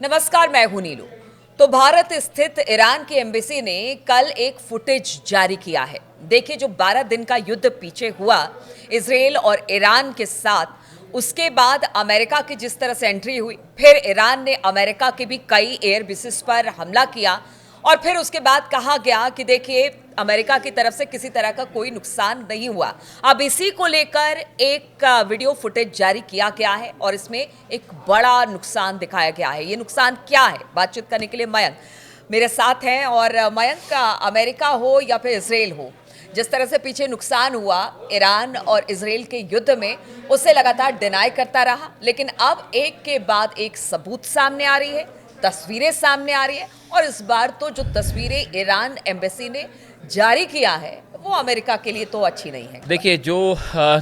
नमस्कार, मैं हूं नीलू। तो भारत स्थित ईरान की एम्बेसी ने कल एक फुटेज जारी किया है। देखिए, जो 12 दिन का युद्ध पीछे हुआ इजराइल और ईरान के साथ, उसके बाद अमेरिका की जिस तरह से एंट्री हुई, फिर ईरान ने अमेरिका के भी कई एयर बेसिस पर हमला किया और फिर उसके बाद कहा गया कि देखिए, अमेरिका की तरफ से किसी तरह का कोई नुकसान नहीं हुआ। अब इसी को लेकर एक वीडियो फुटेज जारी किया गया है और इसमें एक बड़ा नुकसान दिखाया गया है। ये नुकसान क्या है, बातचीत करने के लिए मयंक मेरे साथ हैं। और मयंक, अमेरिका हो या फिर इजराइल हो, जिस तरह से पीछे नुकसान हुआ ईरान और इजराइल के युद्ध में, उसे लगातार डिनाई करता रहा, लेकिन अब एक के बाद एक सबूत सामने आ रही है, तस्वीरें सामने आ रही है। और इस बार तो जो तस्वीरें ईरान एम्बेसी ने जारी किया है वो अमेरिका के लिए तो अच्छी नहीं है। देखिए, जो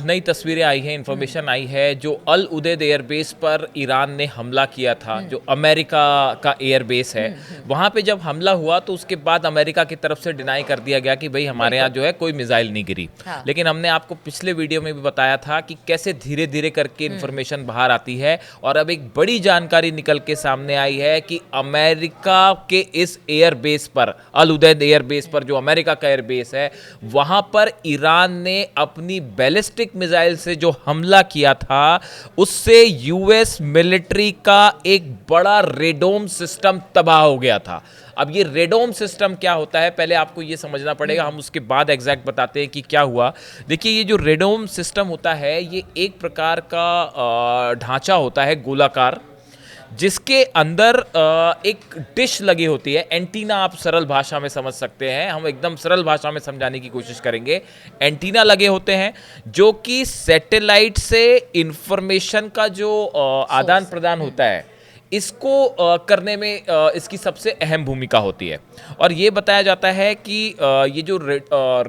नई तस्वीरें आई हैं, इन्फॉर्मेशन आई है, जो अल उदैद एयरबेस पर ईरान ने हमला किया था, जो अमेरिका का एयरबेस है, वहाँ पे जब हमला हुआ तो उसके बाद अमेरिका की तरफ से डिनाई कर दिया गया कि भाई हमारे यहाँ जो है कोई मिसाइल नहीं गिरी। हाँ। लेकिन हमने आपको पिछले वीडियो में भी बताया था कि कैसे धीरे धीरे करके इन्फॉर्मेशन बाहर आती है और अब एक बड़ी जानकारी निकल के सामने आई है कि अमेरिका के इस एयरबेस पर, अल उदैद एयरबेस पर, जो अमेरिका का एयरबेस है, वहां पर ईरान ने अपनी बैलिस्टिक मिसाइल से जो हमला किया था, उससे यूएस मिलिट्री का एक बड़ा रेडोम सिस्टम तबाह हो गया था। अब ये रेडोम सिस्टम क्या होता है, पहले आपको ये समझना पड़ेगा, हम उसके बाद एग्जैक्ट बताते हैं कि क्या हुआ। देखिए, ये जो रेडोम सिस्टम होता है, ये एक प्रकार का ढांचा होता है गोलाकार, जिसके अंदर एक डिश लगी होती है, एंटीना, आप सरल भाषा में समझ सकते हैं, हम एकदम सरल भाषा में समझाने की कोशिश करेंगे। एंटीना लगे होते हैं जो कि सैटेलाइट से इंफॉर्मेशन का जो आदान प्रदान होता है, इसको करने में इसकी सबसे अहम भूमिका होती है। और ये बताया जाता है कि ये जो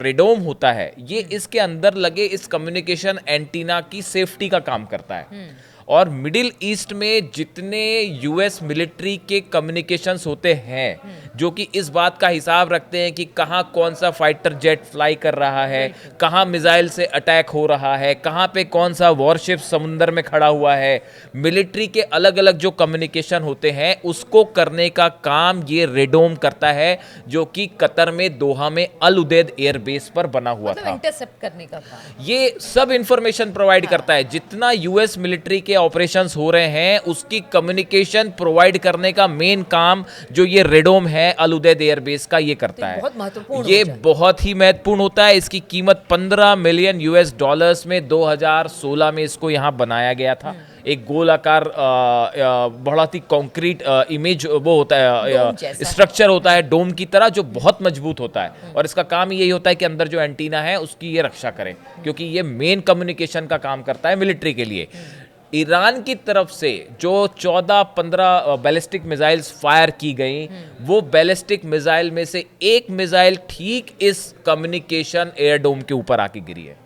रेडोम होता है, ये इसके अंदर लगे इस कम्युनिकेशन एंटीना की सेफ्टी का काम करता है। और मिडिल ईस्ट में जितने यूएस मिलिट्री के कम्युनिकेशंस होते हैं, जो कि इस बात का हिसाब रखते हैं कि कहाँ कौन सा फाइटर जेट फ्लाई कर रहा है, कहाँ मिसाइल से अटैक हो रहा है, कहाँ पे कौन सा वॉरशिप समुंदर में खड़ा हुआ है, मिलिट्री के अलग अलग जो कम्युनिकेशन होते हैं, उसको करने का काम ये रेडोम करता है, जो कि कतर में दोहा में अल उदैद एयरबेस पर बना हुआ था। इंटरसेप्ट करने का काम ये सब इंफॉर्मेशन प्रोवाइड करता है। जितना यूएस मिलिट्री के ऑपरेशंस हो रहे हैं, उसकी कम्युनिकेशन प्रोवाइड करने का मेन काम जो ये रेडोम है अल उदैद एयरबेस का, ये करता है। बहुत महत्वपूर्ण, ये बहुत ही महत्वपूर्ण होता है। इसकी कीमत 15 मिलियन यूएस डॉलर्स में 2016 में इसको यहाँ बनाया गया था। एक गोलाकार बहुत ही कॉन्क्रीट इमेज वो होता है, स्ट्रक्चर होता है डोम की तरह, जो बहुत मजबूत होता है। और इसका काम यही होता है कि अंदर जो एंटीना है उसकी ये रक्षा करे, क्योंकि ये मेन कम्युनिकेशन का काम करता है मिलिट्री के लिए। ईरान की तरफ से जो 14-15 बैलिस्टिक मिसाइल्स फायर की गई, वो बैलिस्टिक मिसाइल में से एक मिसाइल ठीक इस कम्युनिकेशन एयरडोम के ऊपर आके गिरी है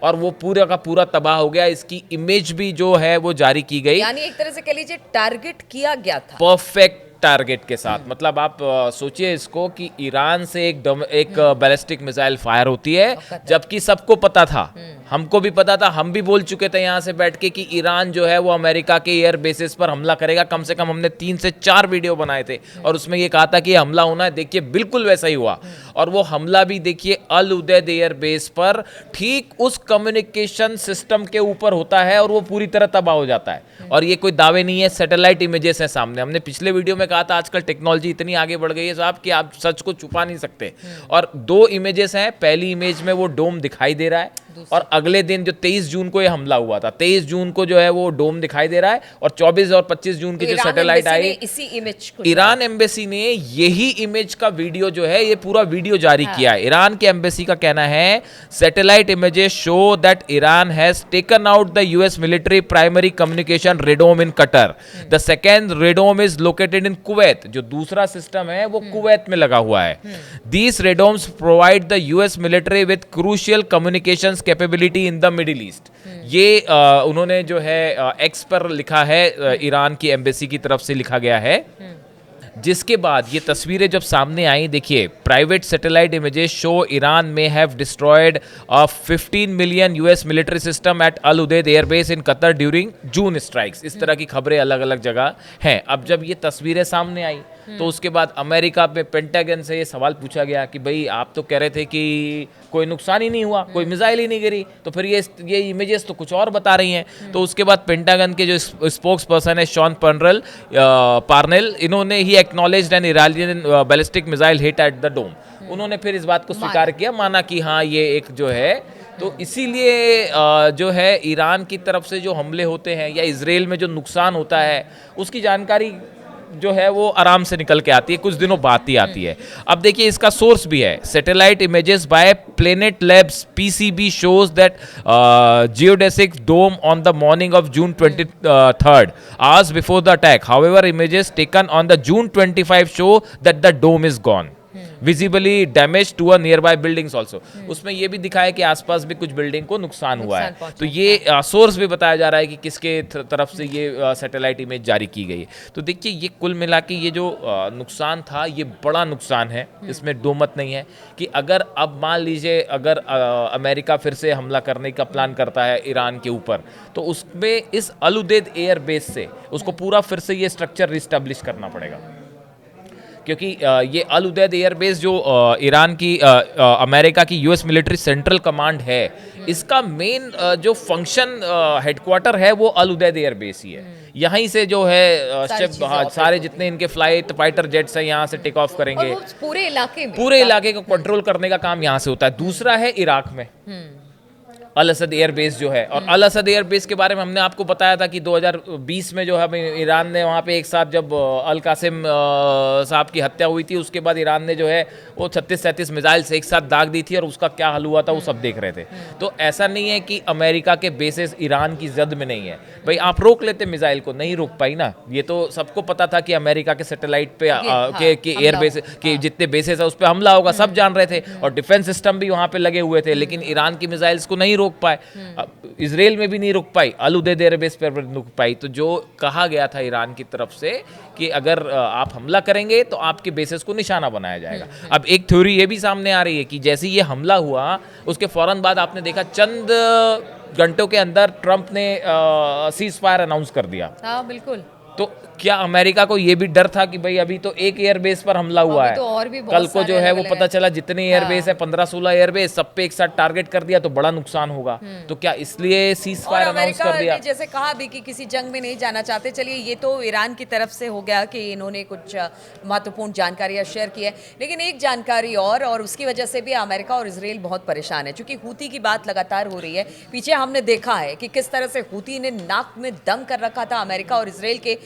और वो पूरा का पूरा तबाह हो गया। इसकी इमेज भी जो है वो जारी की गई, यानी एक तरह से कह लीजिए टारगेट किया गया था, परफेक्ट टारगेट के साथ। मतलब आप सोचिए इसको कि ईरान से एक बैलिस्टिक मिसाइल फायर होती है, जबकि सबको पता था, हमको भी पता था, हम भी बोल चुके थे यहाँ से बैठ के कि ईरान जो है वो अमेरिका के एयर बेसिस पर हमला करेगा। कम से कम हमने 3 से 4 वीडियो बनाए थे और उसमें ये कहा था कि हमला होना है। देखिए, बिल्कुल वैसा ही हुआ। और वो हमला भी देखिए अल उदैद एयर बेस पर ठीक उस कम्युनिकेशन सिस्टम के ऊपर होता है और वो पूरी तरह तबाह हो जाता है। और ये कोई दावे नहीं है, सैटेलाइट इमेजेस हैं सामने। हमने पिछले वीडियो में कहा था आजकल टेक्नोलॉजी इतनी आगे बढ़ गई है साहब कि आप सच को छुपा नहीं सकते। और 2 इमेजेस हैं। पहली इमेज में वो डोम दिखाई दे रहा है और अगले दिन जो 23 जून को ये हमला हुआ था, 23 जून को जो है वो डोम दिखाई दे रहा है। और 24 और 25 जून की जो सैटेलाइट आई, इसी इमेज को ईरान एम्बेसी ने यही इमेज का वीडियो जो है, ये पूरा वीडियो जारी किया है। ईरान के एम्बेसी का कहना है, satellite images show that Iran has taken out the US military primary communication radome in Qatar. The second radome is located in Kuwait. जो दूसरा सिस्टम है वो कुवैत में लगा हुआ है। These radomes provide the US military with crucial communication capability in the middle east. ये उन्होंने जो है एक्स पर लिखा है, ईरान की एम्बेसी की तरफ से लिखा गया है। जिसके बाद ये तस्वीरें जब सामने आई, देखिए private satellite images show Iran में have destroyed 15 million US military system at Al Udeid airbase in Qatar during June strikes. इस तरह की खबरें अलग अलग जगह हैं। अब जब ये तस्वीरें सामने आई तो उसके बाद अमेरिका में पेंटागन से ये सवाल पूछा गया कि भाई आप तो कह रहे थे कि कोई नुकसान ही नहीं हुआ, कोई मिसाइल ही नहीं गिरी, तो फिर ये इमेजेस तो कुछ और बता रही हैं। तो उसके बाद पेंटागन के जो स्पोक्स पर्सन है शॉन पार्नेल, इन्होंने ही acknowledged an Iranian ballistic missile hit at the dome. उन्होंने फिर इस बात को स्वीकार किया, माना कि हाँ ये एक जो है, तो इसीलिए जो है ईरान की तरफ से जो हमले होते हैं या इजराइल में जो नुकसान होता है उसकी जानकारी जो है वो आराम से निकल के आती है, कुछ दिनों बाद ही आती है। अब देखिए इसका सोर्स भी है, satellite images by Planet Labs PCB shows that geodesic dome on the morning of June 23rd hours before the attack. However images taken on the June 25 show that the dome is gone visibly damage to a nearby buildings also. उसमें यह भी दिखाया कि आसपास भी कुछ building को नुकसान हुआ है। तो ये सोर्स भी बताया जा रहा है कि किसके तरफ से ये सैटेलाइट इमेज जारी की गई है। तो देखिए ये कुल मिला के ये जो नुकसान था ये बड़ा नुकसान है, इसमें दो मत नहीं है कि अगर अब मान लीजिए अगर अमेरिका फिर से हमला करने का प्लान करता है ईरान के ऊपर, तो उसमें इस अल उदैद एयर बेस से उसको पूरा फिर से ये स्ट्रक्चर रिस्टैब्लिश करना पड़ेगा, क्योंकि ये अल उदैद एयरबेस जो ईरान की अमेरिका की यूएस मिलिट्री सेंट्रल कमांड है, इसका मेन जो फंक्शन हेडक्वार्टर है वो अल उदैद एयरबेस ही है। यहीं से जो है सारे जितने इनके फ्लाइट फाइटर जेट्स हैं यहाँ से टेक ऑफ करेंगे, और पूरे इलाके को कंट्रोल करने का काम यहाँ से होता है। दूसरा है इराक में अल असद एयरबेस जो है, और अल असद एयरबेस के बारे में हमने आपको बताया था कि 2020 में जो है ईरान ने वहाँ पे एक साथ जब अल कासिम साहब की हत्या हुई थी, उसके बाद ईरान ने जो है वो 36-37 मिसाइल से एक साथ दाग दी थी और उसका क्या हल हुआ था वो सब देख रहे थे। तो ऐसा नहीं है कि अमेरिका के बेसेस ईरान की जद में नहीं है, भाई आप रोक लेते मिसाइल को, नहीं रोक पाई ना। ये तो सबको पता था कि अमेरिका के सैटेलाइट पे के एयरबेस के जितने बेसेस है उस पर हमला होगा, सब जान रहे थे, और डिफेंस सिस्टम भी वहाँ पे लगे हुए थे, लेकिन ईरान की मिसाइल्स को नहीं रोक पाए, इजराइल में भी नहीं रुक पाई, अल उदैद एयरबेस पर रुक पाई। तो जो कहा गया था ईरान की तरफ से कि अगर आप हमला करेंगे तो आपके बेसेस को निशाना बनाया जाएगा। अब एक थ्योरी ये भी सामने आ रही है कि जैसे ये हमला हुआ उसके फौरन बाद आपने देखा चंद घंटों के अंदर ट्रंप ने सीज फायर अनाउंस कर दिया। हाँ बिल्कुल। तो क्या अमेरिका को ये भी डर था कि भाई अभी तो एक एयरबेस पर हमला हुआ है, तो और भी कल को जो है वो पता चला जितने एयरबेस है 15-16 एयरबेस सब पे एक साथ टारगेट कर दिया तो बड़ा नुकसान होगा। तो क्या इसलिए सीज फायर अनाउंस कर दिया? जैसे कहा भी कि किसी जंग में नहीं जाना चाहते। चलिए ये तो ईरान की तरफ से हो गया कि इन्होंने कुछ महत्वपूर्ण जानकारियां शेयर की है, लेकिन एक जानकारी और उसकी वजह से भी अमेरिका और इजराइल बहुत परेशान है, क्योंकि हूती की बात लगातार हो रही है। पीछे हमने देखा है कि किस तरह से हूती ने नाक में दम कर रखा था अमेरिका और इजराइल के।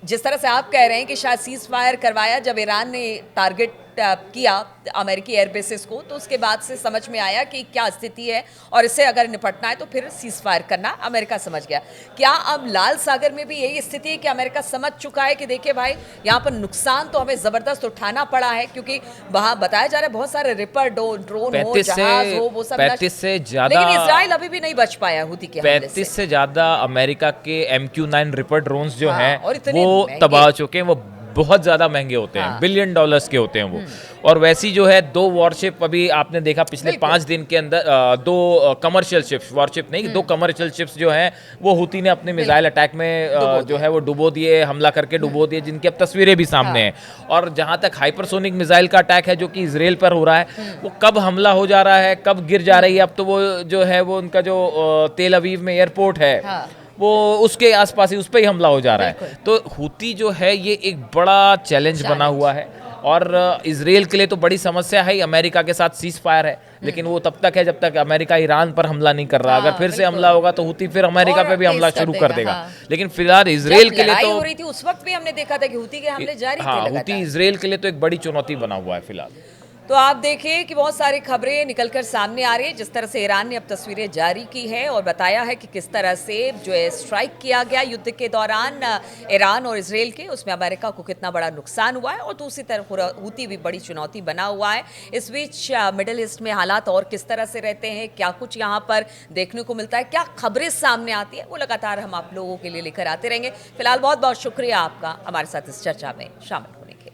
जिस तरह से आप कह रहे हैं कि शायद सीज फायर करवाया जब ईरान ने टारगेट किया अमेरिकी एयरबेसेस को, तो उसके बाद से समझ में आया कि क्या स्थिति है और इससे अगर निपटना है तो फिर सीज फायर करना अमेरिका समझ गया। क्या अब लाल सागर में भी यही स्थिति है कि अमेरिका समझ चुका है कि देखिए भाई यहाँ पर नुकसान तो हमें जबरदस्त उठाना पड़ा है, क्योंकि वहां बताया जा रहा है बहुत सारे रिपर ड्रोन हो, जहाज हो, वो सब 35 से ज्यादा, लेकिन इजराइल अभी भी नहीं बच पाया हूती के हमले से। 35 से ज्यादा अमेरिका के MQ-9 रिपर ड्रोन्स जो हैं वो तबाह हो चुके हैं। वो बहुत ज़्यादा महंगे होते हैं, $1 बिलियन के होते हैं वो। और वैसी जो है 2 वॉरशिप अभी आपने देखा पिछले 5 दिन के अंदर 2 कमर्शियल शिप्स, वॉरशिप नहीं 2 कमर्शियल शिप्स जो हैं वो हूती ने अपने मिसाइल अटैक में जो है वो डुबो दिए, हमला करके डुबो दिए, जिनकी अब तस्वीरें भी सामने हैं। और जहाँ तक हाइपरसोनिक मिसाइल का अटैक है जो कि इजराइल पर हो रहा है, वो कब हमला हो जा रहा है, कब गिर जा रही है, अब तो वो जो है वो उनका जो तेल अवीव में एयरपोर्ट है वो उसके आसपास ही उस पर ही हमला हो जा रहा है। तो हूती जो है ये एक बड़ा चैलेंज बना हुआ है, और इजराइल के लिए तो बड़ी समस्या है। अमेरिका के साथ सीज फायर है, लेकिन वो तब तक है जब तक अमेरिका ईरान पर हमला नहीं कर रहा। अगर फिर से हमला होगा तो हूती फिर अमेरिका पे भी हमला शुरू कर देगा। लेकिन फिलहाल इजराइल के लिए तो हो रही थी उस वक्त भी हमने देखा था कि हूती के हमले जारी थे लगातार। हूती इजराइल के लिए तो एक बड़ी चुनौती बना हुआ है फिलहाल। तो आप देखिए कि बहुत सारी खबरें निकलकर सामने आ रही है। जिस तरह से ईरान ने अब तस्वीरें जारी की है और बताया है कि किस तरह से जो है स्ट्राइक किया गया युद्ध के दौरान ईरान और इजराइल के, उसमें अमेरिका को कितना बड़ा नुकसान हुआ है और दूसरी तरफ हूती भी बड़ी चुनौती बना हुआ है। इस बीच मिडिल ईस्ट में हालात और किस तरह से रहते हैं, क्या कुछ यहाँ पर देखने को मिलता है, क्या खबरें सामने आती है, वो लगातार हम आप लोगों के लिए लेकर आते रहेंगे। फिलहाल बहुत बहुत शुक्रिया आपका हमारे साथ इस चर्चा में शामिल होने के लिए।